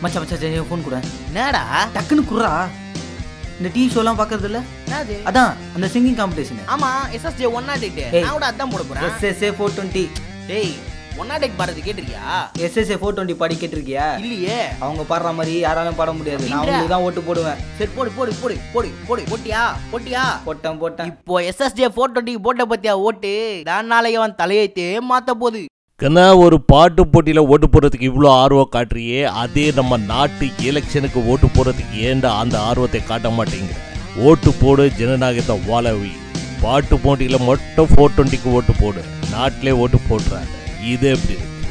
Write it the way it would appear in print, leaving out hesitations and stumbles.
மச்சான் மச்சான் ஃபோன் கூட. என்னடா டக்குன்னு குறா. இந்த டிவி ஷோலாம் பார்க்கறது இல்ல? என்னது? அதான் அந்த சிங்கிங் காம்படிஷன். ஆமா SSJ 108. நான் கூட அதான் போட போறேன். SSA 420. டேய் 108 பாடுறது கேட்டிருக்கியா? SSA 420 பாடி கேட்டிருக்கியா? இல்லையே. அவங்க பாடுற மாதிரி யாராலும் பாட முடியாது. நான் உங்களுக்கு தான் ஓட்டு போடுவேன். சரி போடு போடு போடு போடு போடு. போட்டியா போட்டியா? போட்டேன். இப்போ SSJ 420 போட்ட பத்தியா ஓட்டு? நான் நாளைக்கு அவன் தலையைத்தே மாத்த போகுது. கண்ணா, ஒரு பாட்டு போட்டியில் ஓட்டு போடுறதுக்கு இவ்வளோ ஆர்வம் காட்டுறியே, அதே நம்ம நாட்டு எலெக்ஷனுக்கு ஓட்டு போடுறதுக்கு ஏண்டா அந்த ஆர்வத்தை காட்ட மாட்டேங்கிற? ஓட்டு போடு, ஜனநாயகத்தை வாழவி. பாட்டு போட்டியில் மட்டும் 420க்கு ஓட்டு போடு, நாட்டிலே ஓட்டு போடுறாங்க. இது எப்படி இருக்கு?